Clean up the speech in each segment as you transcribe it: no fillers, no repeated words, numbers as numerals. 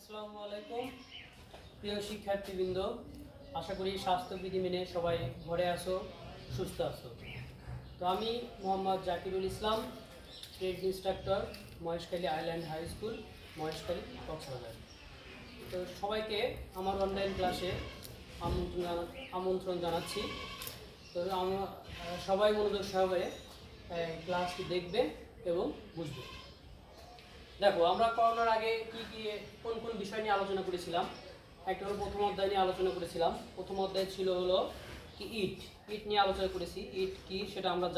আসসালামু আলাইকুম প্রিয় শিক্ষার্থীবৃন্দ, আশা করি স্বাস্থ্যবিধি মেনে সবাই ঘরে আসো, সুস্থ আছো। তো আমি Mohammad Zakirul Islam, trade instructor, Maheshkhali island high school, Maheshkhali, Cox's Bazar. তো সবাইকে আমার অনলাইন ক্লাসে আমন্ত্রণ জানাচ্ছি। তো সবাই মনোযোগ সহকারে ক্লাসটি দেখবে এবং বুঝবে। দেখো, আমরা করোনার আগে কোন কোন বিষয় নিয়ে আলোচনা করেছিলাম। একটা হলো প্রথম অধ্যায় নিয়ে আলোচনা করেছিলাম। প্রথম অধ্যায় ছিল হলো কি ইট নিয়ে আলোচনা করেছি। ইট কি সেটা আমরা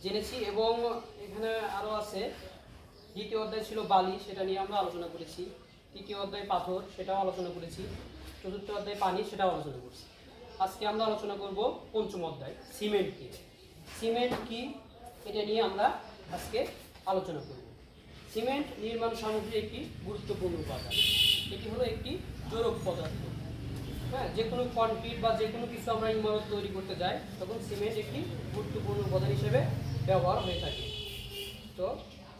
জেনেছি এবং এখানে আরও আছে। দ্বিতীয় অধ্যায় ছিল বালি, সেটা নিয়ে আমরা আলোচনা করেছি। তৃতীয় অধ্যায় পাথর, সেটাও আলোচনা করেছি। চতুর্থ অধ্যায় পানি, সেটাও আলোচনা করেছি। আজকে আমরা আলোচনা করব পঞ্চম অধ্যায় সিমেন্ট কি। সিমেন্ট কি এটা নিয়ে আমরা আজকে আলোচনা করব। সিমেন্ট নির্মাণ সামগ্রীর একটি গুরুত্বপূর্ণ উপাদান। এটি হলো একটি জোড়ক পদার্থ। হ্যাঁ, যে কোনো কনক্রিট বা যে কোনো কিছু আমরা ইমারত তৈরি করতে যাই তখন সিমেন্ট একটি গুরুত্বপূর্ণ উপাদান হিসেবে ব্যবহার হয়ে থাকে। তো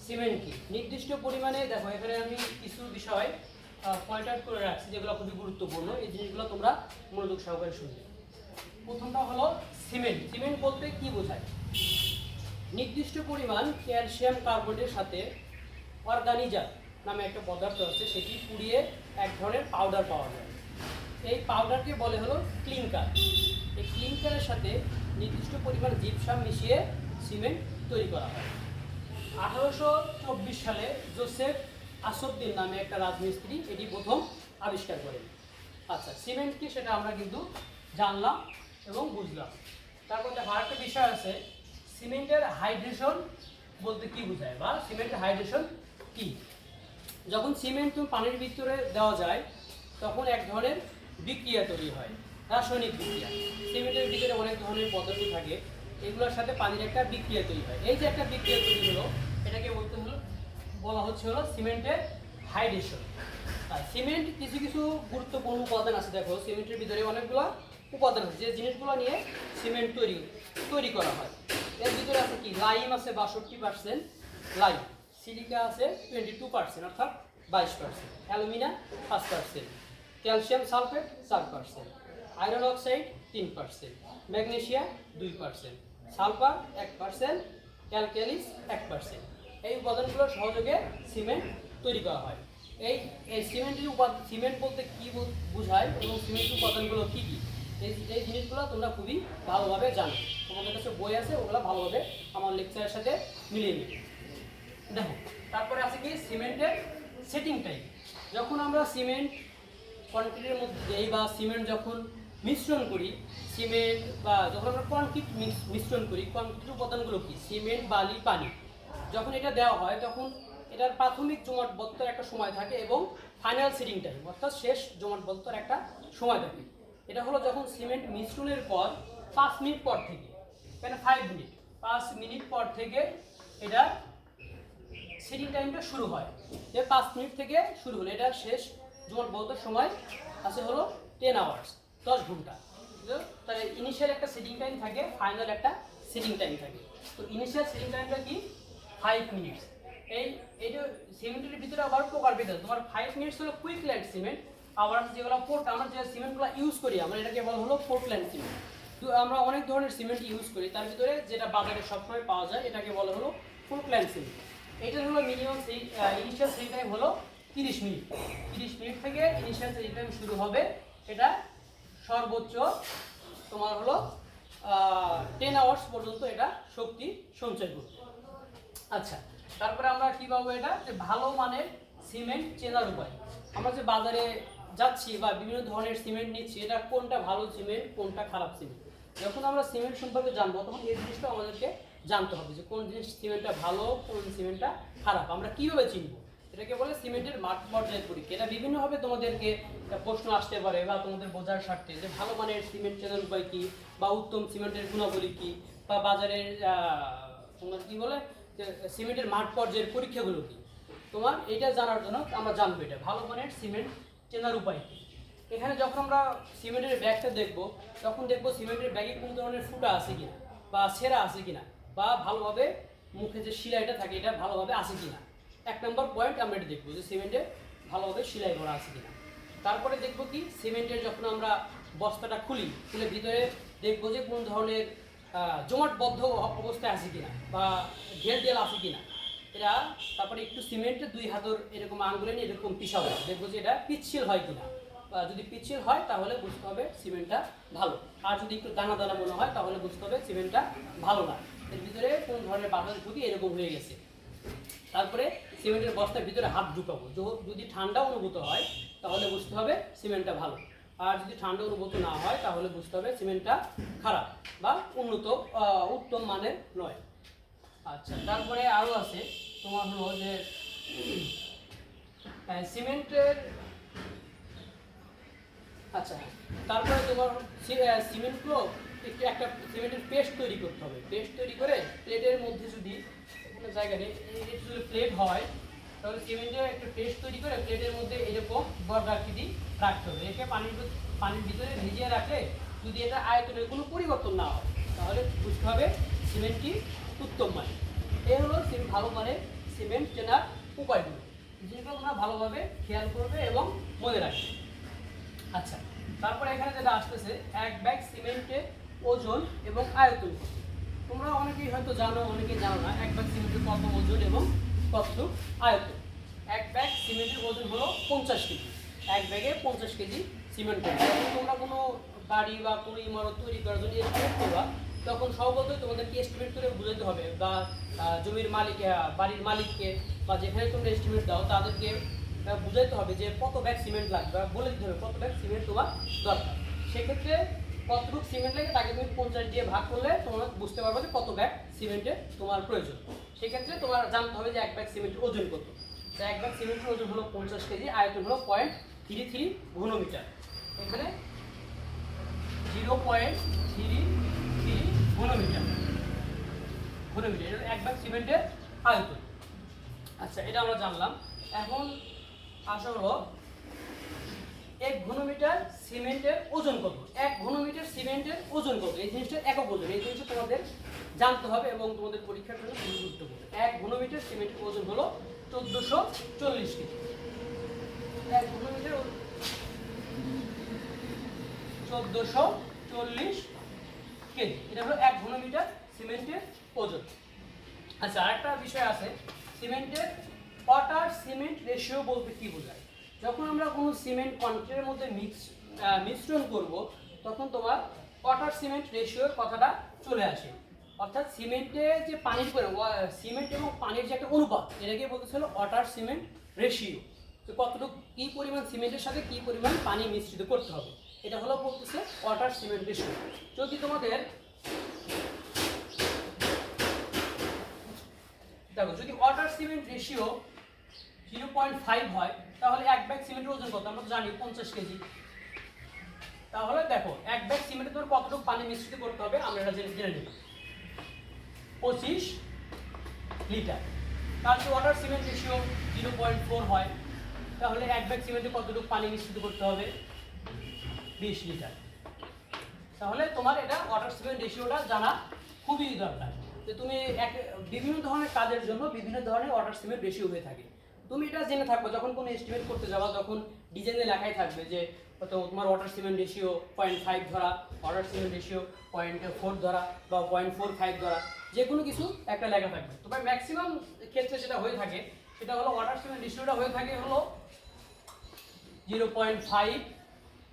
সিমেন্ট কি নির্দিষ্ট পরিমাণে, দেখো এখানে আমি কিছু বিষয় পয়েন্ট আউট করে রাখছি যেগুলো খুবই গুরুত্বপূর্ণ। এই জিনিসগুলো তোমরা মনোযোগ সহকারে শুনবে। প্রথমটা হলো সিমেন্ট। সিমেন্ট বলতে কি বোঝায়? নির্দিষ্ট পরিমাণ ক্যালসিয়াম কার্বনেটের সাথে অর্গানিজা নামে একটা পদার্থ আছে, সেটি পুড়িয়ে এক ধরনের পাউডার পাওয়া যায়। এই পাউডারকে বলে হলো ক্লিংকার। এই ক্লিংকারের সাথে নির্দিষ্ট পরিমাণ জিপসাম মিশিয়ে সিমেন্ট তৈরি করা হয়। 1824 সালে জোসেফ আসদ্দিন নামে একটা রাজমিস্ত্রি এটি প্রথম আবিষ্কার করেন। আচ্ছা, সিমেন্ট কি সেটা আমরা কিন্তু জানলাম এবং বুঝলাম। তারপর দেখো আরেকটা বিষয় আছে, সিমেন্টের হাইড্রেশন বলতে কি বোঝায় বা সিমেন্টের হাইড্রেশন কি। যখন সিমেন্ট পানির ভিতরে দেওয়া যায় তখন এক ধরনের বিক্রিয়া তৈরি হয়, রাসায়নিক বিক্রিয়া। সিমেন্টের ভিতরে অনেক ধরনের পদার্থ থাকে, এগুলোর সাথে পানির একটা বিক্রিয়া তৈরি হয়। এই যে একটা বিক্রিয়া তৈরি হলো, এটাকে বলা হচ্ছে হলো সিমেন্টের হাইড্রেশন। আর সিমেন্ট কিছু কিছু গুরুত্বপূর্ণ উপাদান আছে। দেখো, সিমেন্টের ভিতরে অনেকগুলো উপাদান আছে যে জিনিসগুলো নিয়ে সিমেন্ট তৈরি করা হয়। এর ভিতরে আছে কি, লাইম আছে 62%, লাইম। সিলিকা আছে 22%, অর্থাৎ 22%, alumina 5%, calcium sulphate 4%, iron oxide 3%, magnesium 2%, sulphur 1%, অ্যালকালিস 1%। এই উপাদানগুলোর সহযোগে সিমেন্ট তৈরি করা হয়। এই সিমেন্ট বলতে কি বোঝায় এবং সিমেন্টের উপাদানগুলো কী কী, এই জিনিসগুলো তোমরা খুবই ভালোভাবে জানো। তোমাদের কাছে বই আছে, ওগুলো ভালোভাবে আমার লেকচারের সাথে মিলিয়ে নিবে। দেখো, তারপরে আছে কি সিমেন্টের সেটিং টাইম। যখন আমরা সিমেন্ট কনক্রিটের মধ্যে দিই বা সিমেন্ট যখন মিশ্রণ করি, সিমেন্ট বা যখন আমরা কনক্রিট মিশ্রণ করি, কনক্রিটের উপাদানগুলো কি, সিমেন্ট, বালি, পানি। যখন এটা দেওয়া হয় তখন এটার প্রাথমিক জমাটবদ্ধতার একটা সময় থাকে এবং ফাইনাল সেটিং টাইম অর্থাৎ শেষ জমাটবদ্ধতার একটা সময় থাকে। এটা হলো যখন সিমেন্ট মিশ্রণের পর 5 মিনিট পর থেকে, কেন 5 মিনিট, 5 মিনিট পর থেকে এটা সেটিং টাইমটা শুরু হয়। যে 5 মিনিট থেকে শুরু হলো, এটা শেষ জমাটবদ্ধতার সময় আছে হলো 10 আওয়ার্স, 10 ঘন্টা। তাহলে ইনিশিয়াল একটা সেটিং টাইম থাকে, ফাইনাল একটা সেটিং টাইম থাকে। তো ইনিশিয়াল সেটিং টাইমটা কি 5 মিনিটস। এইটা সিমেন্টের ভিতরে আবার প্রকারভেদ আছে। তোমার 5 মিনিটস হলো কুইকল্যান্ড সিমেন্ট, আবার যেগুলো আমরা যে সিমেন্টগুলো ইউজ করি আমরা এটাকে বলা হলো পোর্টল্যান্ড সিমেন্ট। তো আমরা অনেক ধরনের সিমেন্ট ইউজ করি, তার ভিতরে যেটা বাজারে সবসময় পাওয়া যায় এটাকে বলা হলো পোর্টল্যান্ড সিমেন্ট। এইটার হলো মিনিমাম ইনিশিয়াল সেটিং টাইম হলো 30 মিনিট। 30 মিনিট থেকে ইনিশিয়াল সেটিং টাইম শুরু হবে। এটা সর্বোচ্চ তোমার হলো 10 আওয়ার্স পর্যন্ত এটা শক্তি সঞ্চয় করবে। আচ্ছা, তারপরে আমরা কি পাবো, এটা যে ভালো মানের সিমেন্ট চেনার উপায়। আমরা যে বাজারে যাচ্ছি বা বিভিন্ন ধরনের সিমেন্ট নিচ্ছি, এটা কোনটা ভালো সিমেন্ট কোনটা খারাপ সিমেন্ট। যখন আমরা সিমেন্ট সম্পর্কে জানবো তখন এই জিনিসটা আমাদেরকে জানতে হবে যে কোন জিনিস সিমেন্টটা ভালো কোন সিমেন্টটা খারাপ। আমরা কীভাবে চিনবো, এটাকে বলে সিমেন্টের মাঠ পর্যায়ের পরীক্ষা। এটা বিভিন্নভাবে তোমাদেরকে প্রশ্ন আসতে পারে বা তোমাদের বোঝার স্বার্থে যে ভালো মানের সিমেন্ট চেনার উপায় কী বা উত্তম সিমেন্টের গুণাবলী কী বা বাজারের তোমার কী বলে সিমেন্টের মাঠ পর্যায়ের পরীক্ষাগুলো কি, তোমার এটা জানার জন্য আমরা জানবো এটা ভালো মানের সিমেন্ট চেনার উপায় কি। এখানে যখন আমরা সিমেন্টের ব্যাগটা দেখবো তখন দেখবো সিমেন্টের ব্যাগে কোনো ধরনের ফুটা আছে কিনা বা ছেঁড়া আছে কিনা বা ভালোভাবে মুখে যে শিরাটা থাকে এটা ভালোভাবে আছে কিনা। 1 নম্বর পয়েন্ট আমরা এটা দেখবো যে সিমেন্টের ভালোভাবে সেলাই করা আছে কিনা। তারপরে দেখবো কি সিমেন্টের যখন আমরা বস্তাটা খুলে ভিতরে দেখবো যে কোন ধরনের জমাটবদ্ধ অবস্থায় আছে কিনা বা ঢেল ঢেল আছে কিনা। এটা তারপরে একটু সিমেন্টের 2 হাতের এরকম আঙ্গুলে নিয়ে এরকম পিছাবো, দেখবো যে এটা পিচ্ছিল হয় কিনা। বা যদি পিচ্ছিল হয় তাহলে বুঝতে হবে সিমেন্টটা ভালো, আর যদি একটু দানা দানা মনে হয় তাহলে বুঝতে হবে সিমেন্টটা ভালো না, এর ভিতরে কোন ধরনের বাতাস ঢুকে এরকম হয়ে গেছে। তারপরে সিমেন্টের বস্তার ভিতরে হাত ঢুকাবো, যদি ঠান্ডা অনুভূত হয় তাহলে বুঝতে হবে সিমেন্টটা ভালো, আর যদি ঠান্ডা অনুভূত না হয় তাহলে বুঝতে হবে সিমেন্টটা খারাপ বা উত্তম মানের নয়। আচ্ছা, তারপরে আরও আছে তোমার হলো যে সিমেন্টের, আচ্ছা তারপরে তোমার সিমেন্টগুলো একটা সিমেন্টের পেস্ট তৈরি করতে হবে। পেস্ট তৈরি করে প্লেটের মধ্যে যদি কোনো জায়গায় যদি প্লেট হয় তাহলে সিমেন্টের একটা পেস্ট তৈরি করে প্লেটের মধ্যে এরকম বর্গাকৃতি রাখতে হবে। রেখে পানির ভিতরে ভিজিয়ে রাখলে যদি এটা আয়তনের কোনো পরিবর্তন না হয় তাহলে বুঝতে হবে সিমেন্টটি উত্তম মানের। এই হলো ভালো মানের সিমেন্ট চেনার উপায়গুলো, যেগুলো তোমরা ভালোভাবে খেয়াল করবে এবং মনে রাখবে। আচ্ছা, তারপরে এখানে যেটা আসতেছে 1 ব্যাগ সিমেন্টের ওজন এবং আয়তন। তোমরা অনেকেই হয়তো জানো, অনেকেই জানো না 1 ব্যাগ সিমেন্টের কত ওজন এবং কতটুকু আয়তন। 1 ব্যাগ সিমেন্টের ওজন হলো 50 কেজি। 1 ব্যাগে 50 কেজি সিমেন্ট হবে। যখন তোমরা কোনো বাড়ি বা কোনো ইমারত তৈরি করার জন্য এস্টিমেট করবা তখন সর্বপ্রথম তোমাদেরকে এস্টিমেট করে বুঝাতে হবে, বা জমির মালিক বাড়ির মালিককে বা যেখানে তোমরা এস্টিমেট দাও তাদেরকে বুঝাইতে হবে যে কত ব্যাগ সিমেন্ট লাগবে, বা বলে দিতে হবে কত ব্যাগ সিমেন্ট তোমার দরকার। সেক্ষেত্রে কতটুকু সিমেন্ট লাগে তাকে তুমি 50 দিয়ে ভাগ করলে তোমরা বুঝতে পারবে যে কত ব্যাগ সিমেন্টের তোমার প্রয়োজন। সেক্ষেত্রে তোমার জানতে হবে যে 1 ব্যাগ সিমেন্টের ওজন কত। তো 1 ব্যাগ সিমেন্টের ওজন হলো 50 কেজি, আয়তন হলো 0.33 ঘনমিটার। এখানে 0.33 ঘনমিটার, এটা 1 ব্যাগ সিমেন্টের আয়তন। আচ্ছা, এটা আমরা জানলাম। এখন আসা হলো 1 ঘনমিটার সিমেন্টের ওজন কত। 1 ঘনমিটার সিমেন্টের ওজন কত, এই জিনিসটা একক ওজন, এই জিনিসটা তোমাদের জানতে হবে এবং তোমাদের পরীক্ষার জন্য খুবই গুরুত্বপূর্ণ। 1 ঘনমিটার সিমেন্টের ওজন হলো 1440 কেজি। 1 ঘনমিটার 1440 কেজি, এটা হলো 1 ঘনমিটার সিমেন্টের ওজন। আচ্ছা, আরেকটা বিষয় আছে, সিমেন্টের ওয়াটার সিমেন্ট রেশিও বলতে কি বোঝায়। যখন আমরা কোনো সিমেন্ট কনক্রিটের মধ্যে মিশ্রণ করব তখন তোমার ওয়াটার সিমেন্ট রেশিওর কথাটা চলে আসে। অর্থাৎ সিমেন্টে যে পানির সিমেন্ট এবং পানির যে একটা অনুপাত, এটাকে বলতেছিল ওয়াটার সিমেন্ট রেশিও। তো কতটুকু কী পরিমাণ সিমেন্টের সাথে কী পরিমাণ পানি মিশ্রিত করতে হবে, এটা হলো বলতেছে ওয়াটার সিমেন্ট রেশিও। যদি তোমাদের দেখো, যদি ওয়াটার সিমেন্ট রেশিও 0.5 হয় তাহলে 1 ব্যাগ সিমেন্টের ওজন কত, আমরা তো জানি 50 কেজি। তাহলে দেখো 1 ব্যাগ সিমেন্টে তোর কতটুকু পানি মিশ্রিত করতে হবে আমরা এটা জেনে নিব, 25 লিটার। তার যদি ওয়াটার সিমেন্ট রেশিও 0.4 হয় তাহলে 1 ব্যাগ সিমেন্টে কতটুকু পানি মিশ্রিত করতে হবে, 20 লিটার। তাহলে তোমার এটা ওয়াটার সিমেন্ট রেশিওটা জানা খুবই দরকার, যে তুমি বিভিন্ন ধরনের কাজের জন্য বিভিন্ন ধরনের ওয়াটার সিমেন্ট রেশিও হয়ে থাকে। তুমি এটা জেনে থাকবে যখন কোনো এস্টিমেট করতে যাবা তখন ডিজাইনে লেখাই থাকবে যে তোমার ওয়াটার সিমেন্ট রেশিও 0.5 ধরা, ওয়াটার সিমেন্ট রেশিও 0.4 ধরা বা 0.45 ধরা, যে কোনো কিছু একটা লেখা থাকবে। তবে ম্যাক্সিমাম ক্ষেত্রে যেটা হয়ে থাকে সেটা হলো ওয়াটার সিমেন্ট রেশিওটা হয়ে থাকে হলো 0.5,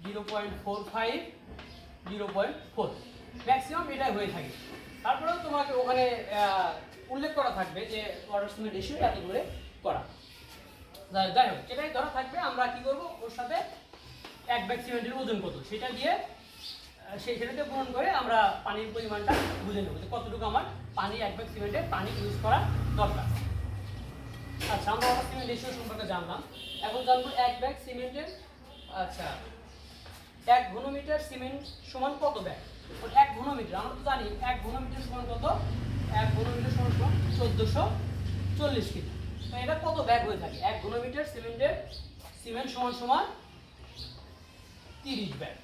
0.45, 0.4, ম্যাক্সিমাম এটাই হয়ে থাকে। তারপরেও তোমাকে ওখানে উল্লেখ করা থাকবে যে ওয়াটার সিমেন্ট রেশিও এত করে করা। যাই হোক, যেটাই ধরা থাকবে আমরা কি করব, ওর সাথে 1 ব্যাগ সিমেন্টের ওজন কত সেটা দিয়ে সেটাতে পূরণ করে আমরা পানির পরিমাণটা বুঝে নেব যে কতটুকু আমার পানি 1 ব্যাগ সিমেন্টের পানি ইউজ করা দরকার। আচ্ছা, আমরা ওয়াটার সিমেন্ট রেশিও সম্পর্কে জানলাম। এখন জানবো 1 ব্যাগ সিমেন্টের, আচ্ছা 1 ঘনমিটার সিমেন্ট সমান কত ব্যাগ। 1 ঘনমিটার আমরা তো জানি 1 ঘনমিটার সমান কত, 1 ঘনমিটার সমান 1440 কেজি। তো এটা কত ব্যাগ হয়ে থাকে, 1 ঘনমিটার সিমেন্ট সমান 30 ব্যাগ।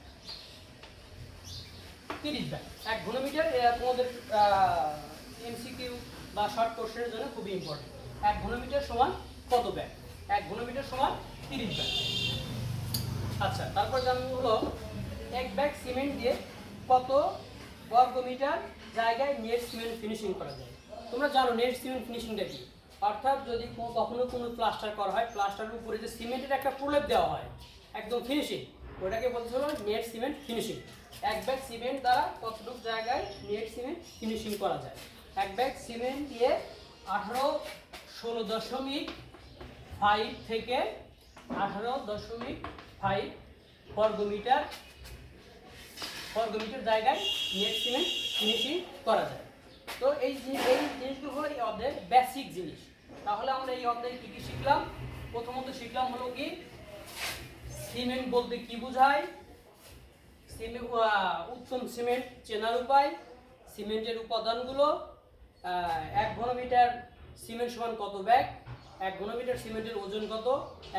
30 ব্যাগ 1 ঘনমিটার, তোমাদের এমসিকিউ বা শর্ট কোশ্চেনের জন্য খুবই ইম্পর্টেন্ট। 1 ঘনমিটার সমান কত ব্যাগ, 1 ঘনমিটার সমান 30 ব্যাগ। আচ্ছা, তারপর জানবো হলো 1 ব্যাগ সিমেন্ট দিয়ে কত বর্গমিটার জায়গায় নেট সিমেন্ট ফিনিশিং করা যায়। তোমরা জানো নেট সিমেন্ট ফিনিশিংটা কি, অর্থাৎ যদি কখনো কোনো প্লাস্টার করা হয়, প্লাস্টারের উপরে যে সিমেন্টের একটা প্রলেপ দেওয়া হয় একদম ফিনিশিং, ওটাকে বলতে হলো net cement finishing. 1 bag cement দ্বারা কতটুকু জায়গায় নেট সিমেন্ট ফিনিশিং করা যায়। 1 ব্যাগ সিমেন্ট দিয়ে 16.5 থেকে 18.5 বর্গমিটার জায়গায় নেট সিমেন্ট ফিনিশিং করা যায়। তো এই জিনিসগুলো হলো এই অধ্যায়ের বেসিক জিনিস। তাহলে আমরা এই অধ্যায়ে কী কী শিখলাম? প্রথমত শিখলাম হলো কি সিমেন্ট বলতে কি বোঝায়, উত্তম সিমেন্ট চেনার উপায়, সিমেন্টের উপাদানগুলো, 1 ঘনমিটার সিমেন্ট সমান কত ব্যাগ, 1 ঘনমিটার সিমেন্টের ওজন কত,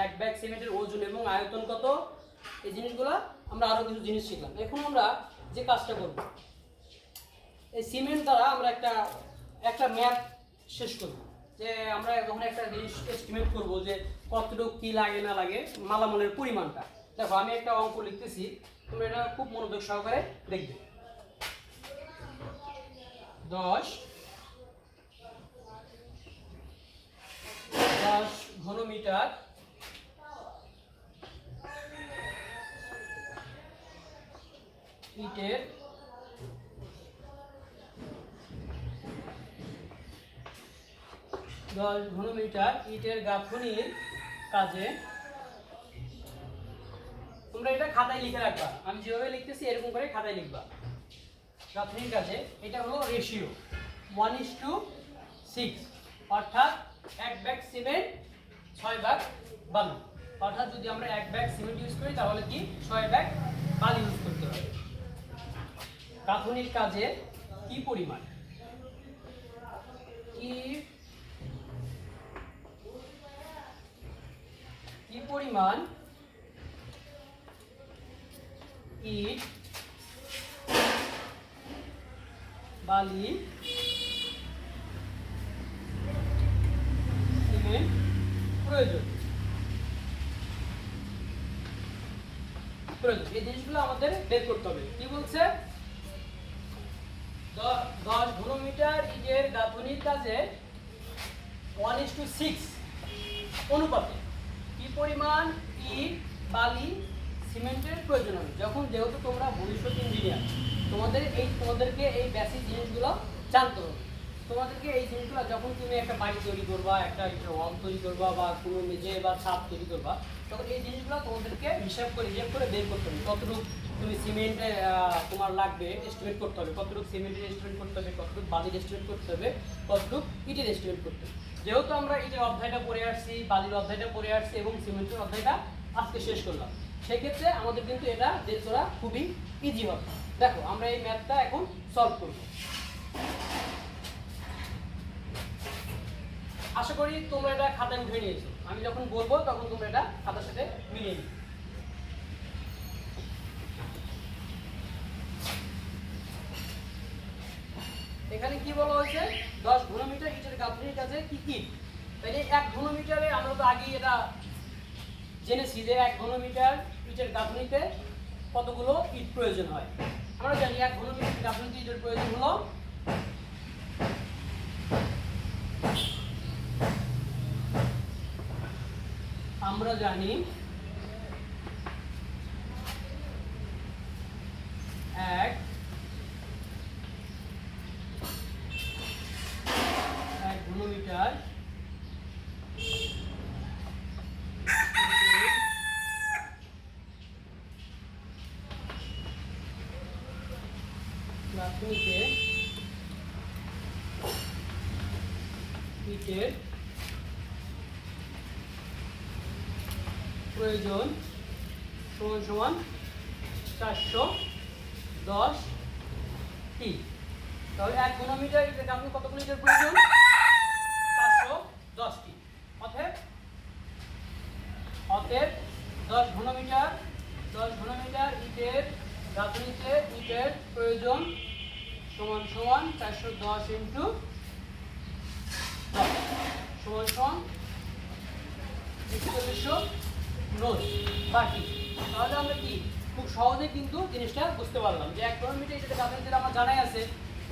1 ব্যাগ সিমেন্টের ওজন এবং আয়তন কত, এই জিনিসগুলো আমরা আরও কিছু জিনিস শিখলাম। এখন আমরা যে কাজটা করব, এই সিমেন্ট দ্বারা আমরা একটা ম্যাথ শেষ করব, যে আমরা যখন একটা জিনিস এস্টিমেট করব যে কতটুকু কী লাগে না লাগে মালামালের পরিমাণটা। দেখো আমি একটা অঙ্ক লিখতেছি, তোমরা এটা খুব মনোযোগ সহকারে দেখবে। 10 ঘনমিটার ইটের 10 ঘনমিটার ইটের গাঁথনির কাজে, তোমরা এটা খাতায় লিখে রাখবা, আমি যেভাবে লিখতেছি এরকম করে খাতায় লিখবা। গাঁথনির কাজে এটা হলো রেশিও 1:6, অর্থাৎ 1 ব্যাগ সিমেন্ট 6 ব্যাগ বালু। অর্থাৎ যদি আমরা 1 ব্যাগ সিমেন্ট ইউজ করি তাহলে কি 6 ব্যাগ বালি ইউজ করতে হবে। গাঁথনির কাজে কি পরিমাণ ইট, বালি, সিমেন্ট প্রয়োজন। এই জিনিসগুলো আমাদের বের করতে হবে। কি বলছে? 10 ঘনমিটার ইটের গাঁথনির কাজে 1:6 অনুপাতে কি পরিমাণ ইট, বালি, সিমেন্টের প্রয়োজন হবে। যেহেতু তোমরা ভবিষ্যৎ ইঞ্জিনিয়ার, তোমাদেরকে এই বেসিক জিনিসগুলো জানতে হবে। তোমাদেরকে এই জিনিসগুলো যখন তুমি একটা বাড়ি তৈরি করবা, একটা ওয়াল তৈরি করবা বা কোনো মেঝে বা ছাদ তৈরি করবা, তখন এই জিনিসগুলো তোমাদেরকে হিসাব করে বের করতে হবে। কতটুকু তুমি সিমেন্টে তোমার লাগবে এস্টিমেট করতে হবে, কতটুকু সিমেন্টের এস্টিমেট করতে হবে, কতটুকু বালির এস্টিমেট করতে হবে, কতটুকু ইটের এস্টিমেট করতে হবে। যেহেতু আমরা ইটের অধ্যায়টা পড়ে আসছি, বালির অধ্যায়টা পড়ে আসছি এবং সিমেন্টের অধ্যায়টা আজকে শেষ করলাম, সেক্ষেত্রে আমাদের কিন্তু এটা বের করা খুবই ইজি হবে। দেখো আমরা এই ম্যাথটা এখন সলভ করব। আশা করি তোমরা এটা খাতায় উঠে নিয়েছো। আমি যখন বলবো তখন তোমরা এটা খাতার সাথে মিলিয়ে নিবে। এখানে কি বলা হয়েছে? 10 ঘনমিটার ইটের গাঁথনির কাজে কি ইট, তাহলে 1 ঘনমিটারে আমরা তো আগেই এটা জেনেছি যে 1 ঘনমিটার ইটের গাঁথনিতে কতগুলো ইট প্রয়োজন হয়। আমরা জানি 1 ঘনমিটার গাঁথনিতে ইটের প্রয়োজন হলো আমরা জানি 1 ঘনমিটার গাঁথনিতে ইটের প্রয়োজন সমান 410টি। তাহলে 1 ঘনমিটার ইটের গাঁথনি কতগুলো ইটের প্রয়োজন? 410টি। অতএব 10 ঘনমিটার ইটের গাঁথনিতে ইটের প্রয়োজন সমান 410 ইন্টু 10 সমান 4100 নোজ বাকি। তাহলে আমরা কি খুব সহজে কিন্তু জিনিসটা বুঝতে পারলাম যে 1 ঘনমিটার যেটা গাঁথনি যেটা আমার জানাই আছে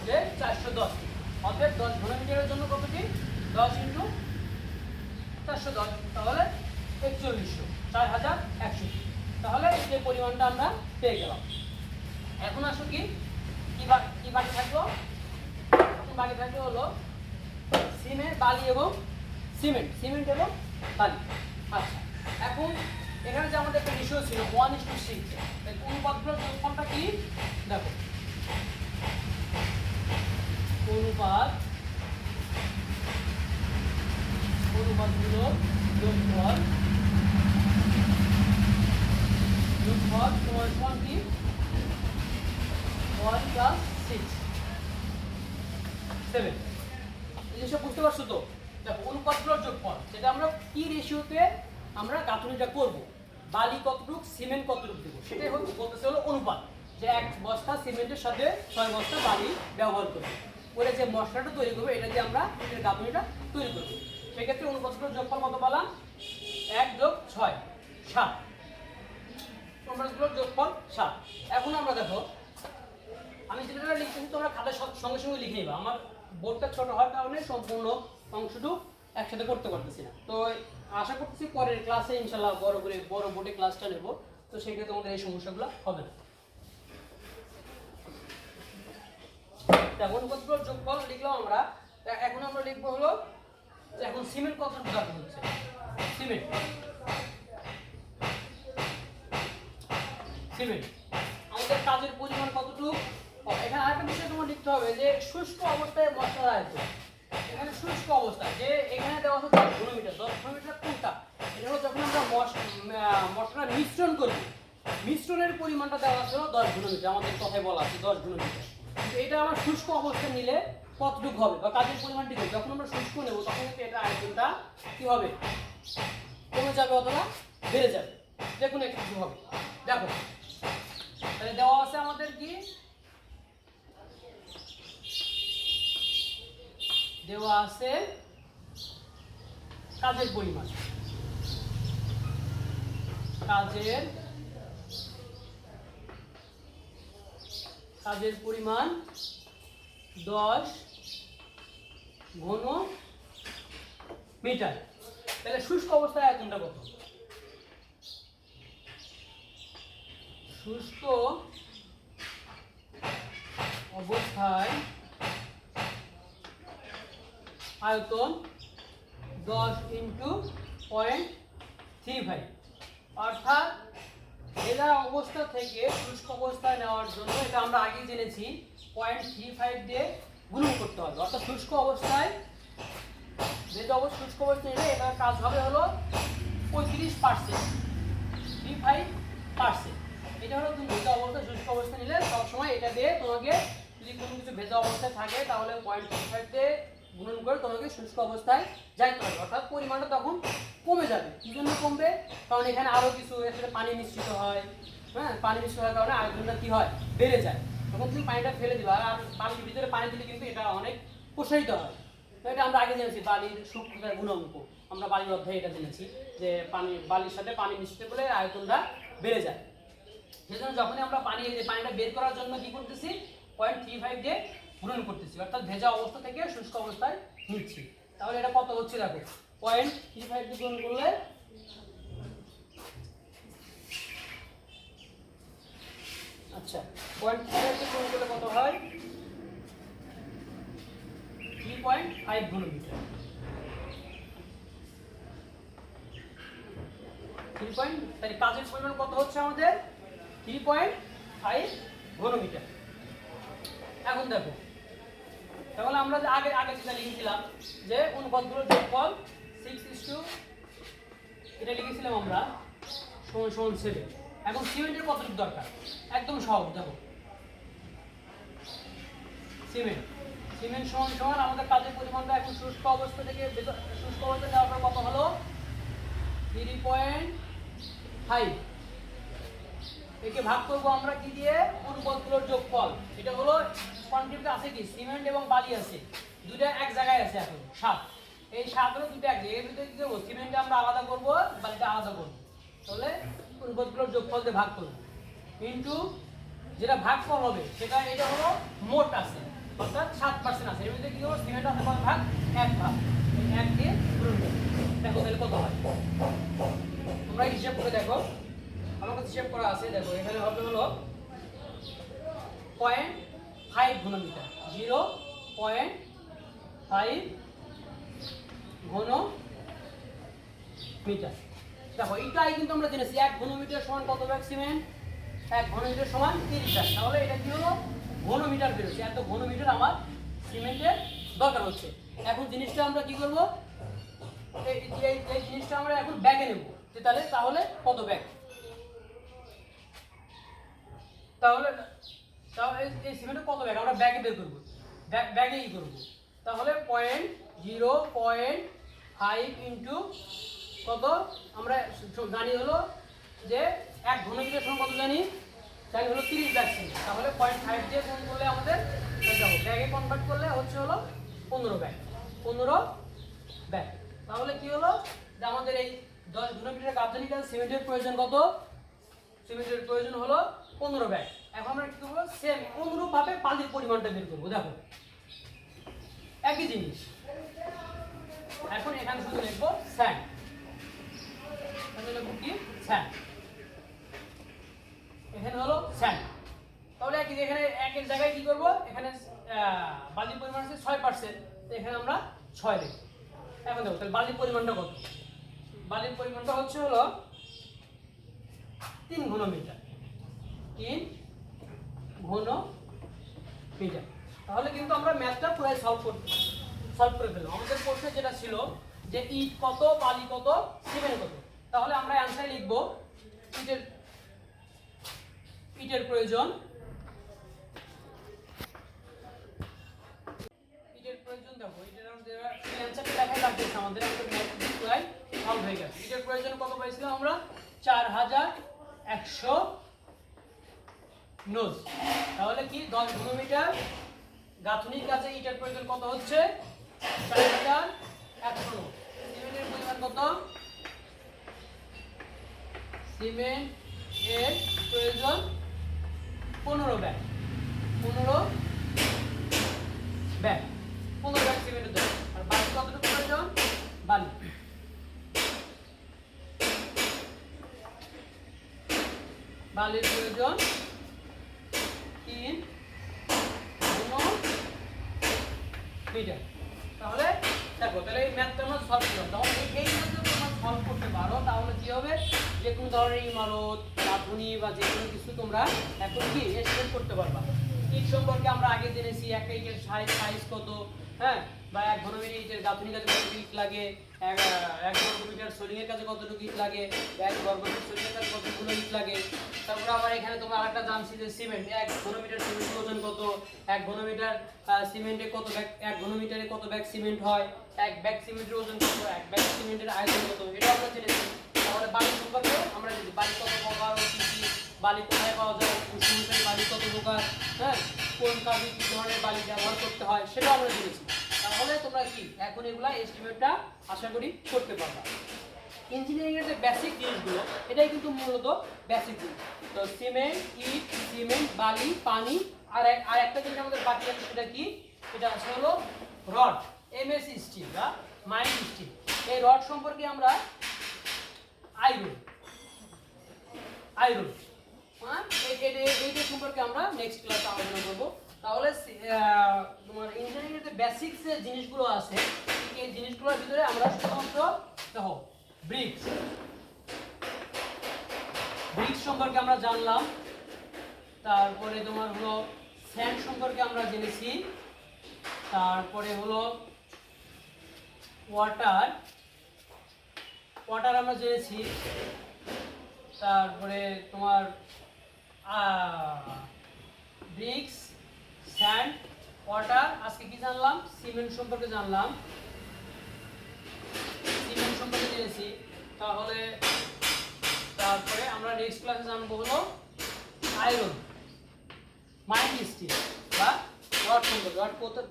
যে 410, অতএব 10 ঘনমিটারের জন্য কতটি 10 × 410, তাহলে 4100, 4100। তাহলে যে পরিমাণটা আমরা পেয়ে গেলাম। এখন আসো কি কি বাকি থাকলো, এখন বাকি থাকলো হলো সিমেন্ট বালি এবং সিমেন্ট এবং বালি। আচ্ছা, এখন এখানে যে আমাদের একটা রেশিও ছিল 1:6, এই অনুপাতগুলোর যোগফলটা কি দেখো, অনুপাতগুলোর যোগফল তোমার সমান কি 1 + 6 7। এই জিনিসটা বুঝতে পারছো তো? দেখো অনুপাতগুলোর যোগফল যেটা আমরা কি রেশিওতে আমরা গাঁথনিটা করব, বালি কতটুক সিমেন্ট কতটুক দেবো সেটাই বলতেছে হলো অনুপাত, যে 1 বস্তা সিমেন্টের সাথে 6 বস্তা বালি ব্যবহার করবো করে যে মশলাটা তৈরি করবো, এটা দিয়ে আমরা এটার গাঁথনিটা তৈরি করবো। সেক্ষেত্রে অনুপাতগুলোর যোগফল কত পেলাম 1 + 6 7, অনুপাতগুলোর যোগফল 7। এখন আমরা দেখো আমি যেটা লিখতেছি তোমরা খাতার সঙ্গে সঙ্গে লিখে নিবা, আমার বোর্ডটা ছোট হওয়ার কারণে সম্পূর্ণ অংশটুকু একসাথে করতে পারতেছি না। তো আশা করতেছি পরের ক্লাসে ইনশাল্লাহ বড় বোর্ডে ক্লাসটা নেব, তো সেক্ষেত্রে তোমাদের এই সমস্যাগুলো হবে না। অনুপাতগুলোর যোগফল লিখলাম আমরা। এখন আমরা লিখবো হলো এখন সিমেন্ট কত দরকার হচ্ছে, সিমেন্ট আমাদের কাজের পরিমাণ কতটুকু। এখানে আরেকটা বিষয় তোমার লিখতে হবে যে শুষ্ক অবস্থায় মশলার আয়তন। এখানে শুষ্ক অবস্থা যে এখানে দেওয়া আছে 10 ঘনমিটার। 10 ঘনমিটার কোনটা, এটা হলো যখন আমরা মশলা মিশ্রণ করি, মিশ্রণের পরিমাণটা দেওয়া আছে 10 ঘনমিটার, আমাদের কথায় বলা আছে 10 ঘনমিটার। কিন্তু এটা আমরা শুষ্ক অবস্থায় নিলে কতটুকু হবে বা কাজের পরিমাণটি হবে, যখন আমরা শুষ্ক নেব তখন কিন্তু এটা আয়তনটা কি হবে, কমে যাবে অথবা বেড়ে যাবে, দেখুন একটু হবে। দেখো তাহলে দেওয়া আছে আমাদের কি, দেওয়া আছে কাজের পরিমাণ, কাজের পরিমাণ 10 ঘনমিটার। তাহলে শুষ্ক অবস্থায় আয়তনটা কত, শুষ্ক অবস্থায় আয়তন 10 × 0.35, অর্থাৎ ভেজা অবস্থা থেকে শুষ্ক অবস্থায় নেওয়ার জন্য এটা আমরা আগেই জেনেছি 0.35 দিয়ে গুণন করতে হবে। অর্থাৎ শুষ্ক অবস্থায় ভেজা শুষ্ক অবস্থায় নিলে এটার কাজ হবে হলো 35%, 35%। এটা হলো তুমি ভেজা অবস্থায় শুষ্ক অবস্থা নিলে সবসময় এটা দিয়ে তোমাকে যদি কোনো কিছু ভেজা অবস্থায় থাকে তাহলে 0.35 দিয়ে গুণন করে তোমাকে শুষ্ক অবস্থায় যাইতে হবে, অর্থাৎ পরিমাণটা তখন কমে যাবে। কি জন্য কমবে, কারণ এখানে আরও কিছু এর সাথে পানি মিশ্রিত হয়, হ্যাঁ পানি মিশ্রিত হওয়ার কারণে আয়তনটা কি হয় বেড়ে যায়। তখন তুমি পানিটা ফেলে দিবা, আর বালির ভিতরে পানি দিলে কিন্তু এটা অনেক প্রসারিত হয়। তো এটা আমরা আগে জেনেছি বালির সূক্ষ্মতার গুণাঙ্ক, আমরা বালির অধ্যায়ে এটা জেনেছি যে বালির সাথে পানি মিশ্রিত করলে আয়তনটা বেড়ে যায়। সেজন্য যখনই আমরা পানিটা বের করার জন্য কি করতেছি 0.35 দিয়ে গুণন করতেছি, অর্থাৎ ভেজা অবস্থা থেকে শুষ্ক অবস্থায় নিচ্ছি। তাহলে এটা কত হচ্ছে দেখো 0.35 দিয়ে গুণন করলে আচ্ছা 0.35 দিয়ে গুণন করলে কত হয় 3.5 ঘনমিটার। 3. তাই কাজের পরিমাণ কত হচ্ছে আমাদের 3.5 ঘনমিটার। এখন দেখো তাহলে আমরা যে আগে যেটা লিখেছিলাম যে অনুপাতগুলোর যোগফল 6:, এটা লিখেছিলাম আমরা সমান 7। এখন সিমেন্টের কতটুকু দরকার, একদম সহজ। দেখো সিমেন্ট সমান আমাদের কাজের পরিমাণটা এখন শুষ্ক অবস্থা থেকে শুষ্ক অবস্থায় যাওয়ার পর কত হলো 3.5। একে ভাগ করবো আমরা কি দিয়ে, অনুপাতগুলোর যোগফল। এটা হলো কোয়ান্টিটিতে আছে কি সিমেন্ট এবং বালি আছে, দুইটা এক জায়গায় আছে এখন 7। এই 7 হলো দুইটা এক জায়গায়, এর ভিতরে কি করবো সিমেন্টটা আমরা আলাদা করবো, বালিটা আলাদা করবো। তাহলে অনুপাতগুলোর যোগফল দিয়ে ভাগ করব ইনটু যেটা ভাগফল হবে সেটা এটা হলো মোট আছে অর্থাৎ 7% আছে এর মধ্যে কি হবে সিমেন্ট আছে কত ভাগ 1 ভাগ 1 দিয়ে গুণ করব দেখো তাহলে কত হয় তোমরা হিসাব করে দেখো আমার কাছে হিসাব করা আছে দেখো এখানে হবে হলো 0.5 ঘনমিটার 0.5 ঘনমিটার দেখো এইটাই কিন্তু আমরা জেনেছি 1 ঘনমিটার সমান কত ব্যাগ সিমেন্ট 1 ঘনমিটার সমান 30 ব্যাগ তাহলে এটা কি হলো ঘনমিটার বেরোচ্ছে এত ঘনমিটার আমার সিমেন্টের দরকার হচ্ছে এখন জিনিসটা আমরা কি করব এই জিনিসটা আমরা এখন ব্যাগে নেব তাহলে কত ব্যাগ তাহলে এই সিমেন্টের কত ব্যাগ আমরা ব্যাগে বের করব ব্যাগেই করব তাহলে 0.5 ইনটু কত আমরা জানি হলো যে 1 ঘনমিটার সমান কত জানি হলো 30 ব্যাগ সিমেন্ট তাহলে 0.5 দিয়ে গুণ করলে আমাদের দেখো ব্যাগে কনভার্ট করলে হচ্ছে হলো 15 ব্যাগ তাহলে কি হলো যে আমাদের এই 10 ঘনমিটার কার্যনিক সিমেন্টের প্রয়োজন কত সিমেন্টের প্রয়োজন হলো 15 ব্যাগ এখন আমরা কি করব সেম অনুরূপভাবে বালির পরিমাণটা বের করব দেখো একই জিনিস এখন এখানে শুধু লিখব স্যান্ড তাহলে লিখব কি স্যান্ড এখানে হলো স্যান্ড তাহলে এখানে একের জায়গায় কি করব এখানে বালির পরিমাণ আছে 6% তো এখানে আমরা 6 লিখব এখন দেখো তাহলে বালির পরিমাণটা কত বালির পরিমাণটা হচ্ছে হলো 3 ঘনমিটার 3 ঘনমিটার তাহলে কিন্তু আমরা ম্যাথটা পুরো সলভ করে ফেললাম আমাদের প্রশ্নে যেটা ছিল যে ইট কত বালি কত সিমেন্ট কত তাহলে আমরা অ্যানসার লিখব ইটের প্রয়োজন দেখো এটার অ্যানসারটা দেখাই লাগবে আমাদের ম্যাথ পুরাই সলভ হয়ে গেছে ইটের প্রয়োজন কত পাইছিলাম আমরা 4100 নোজ তাহলে কি 10 ঘনমিটার গাঁথনির কাছে ইটের প্রয়োজন কত হচ্ছে 4100 নোজ সিমেন্টের পরিমাণ কত সিমেন্ট এর প্রয়োজন 15 ব্যাগ 15 ব্যাগ সিমেন্টের দরকার আর বালি কতটুকু প্রয়োজন বালির প্রয়োজন 3 ঘনমিটার তাহলে দেখো তাহলে এই ম্যাথটা আমরা সলভ করলাম তাহলে এই ম্যাথটা তোমরা সলভ করতে পারো তাহলে কি হবে যে কোনো ধরনের ইমারত গাঁথনি বা যে কোনো কিছু তোমরা এখন কি এস্টিমেট করতে পারবা ইট সম্পর্কে আমরা আগে জেনেছি একটা ইটের সাইজ কত হ্যাঁ বা 1 ঘনমিটার ইটের গাঁথনির কাছে কত ইট লাগে 1 বর্গমিটার সোলিং এর কাছে কতটুকু ইট লাগে 1 বর্গমিটার সোলিং এর কাছে কতগুলো ইট লাগে তারপর আবার এখানে তোমরা আরেকটা জানছি যে সিমেন্ট 1 ঘনমিটার সিমেন্টের ওজন কত 1 ঘনমিটার সিমেন্টে কত ব্যাগ 1 ঘনমিটারে কত ব্যাগ সিমেন্ট হয় 1 ব্যাগ সিমেন্টের ওজন কত 1 ব্যাগ সিমেন্টের আয়তন কত এটা আমরা জেনেছি তাহলে বালি সম্পর্কে আমরা জানি বালি কত প্রকার ও কি কি বালি কোথায় পাওয়া যায় উষ্ণতায় বালি কত প্রকার হ্যাঁ কোন কাজে কি ধরনের বালি ব্যবহার করতে হয় সেটা আমরা জেনেছি তাহলে তোমরা কি এখন এগুলা এস্টিমেটটা আশা করি করতে পারবা ইঞ্জিনিয়ারিং এর যে বেসিক জিনিসগুলো এটাই কিন্তু মূলত বেসিক জিনিস তো সিমেন্ট বালি পানি আর একটা জিনিস আমাদের বাকি আছে সেটা কি এটা হলো রড এমএস স্টিল বা মাইন্ড স্টিল এই রড সম্পর্কে আমরা আয়রন এইটা সম্পর্কে আমরা নেক্সট ক্লাসে আলোচনা করব তাহলে তোমার ইঞ্জিনিয়ারিং এর যে বেসিক যে জিনিসগুলো আছে এই জিনিসগুলোর ভিতরে আমরা শুধুমাত্র দেখো ব্রিক্স সম্পর্কে আমরা জানলাম তারপরে তোমার হলো স্যান্ড সম্পর্কে আমরা জেনেছি তারপরে হলো ওয়াটার আমরা জেনেছি তারপরে তোমার ব্রিক্স স্যান্ড ওয়াটার আজকে কি জানলাম সিমেন্ট সম্পর্কে জানলাম জেনেছি তাহলে তারপরে আমরা নেক্সট ক্লাসে জানবো হলো আয়রন মাইন্ড স্টিল বা রড সম্পর্কে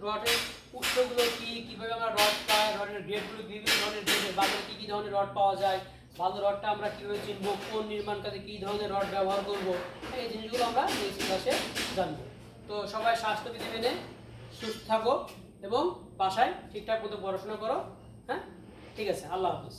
রডের উৎসগুলো কি কিভাবে আমরা রড পাই রডের গ্রেডগুলো বিভিন্ন ধরনের গ্রেডের বাজারে কি ধরনের রড পাওয়া যায় ভালো রডটা আমরা কীভাবে চিনবো, কোন নির্মাণ কাজে কী ধরনের রড ব্যবহার করব, এই জিনিসগুলো আমরা নেক্সট ক্লাসে জানবো। তো সবাই স্বাস্থ্যবিধি মেনে সুস্থ থাকো এবং বাসায় ঠিকঠাক মতো পড়াশোনা করো। হ্যাঁ, ঠিক আছে, আল্লাহ হাফিজ।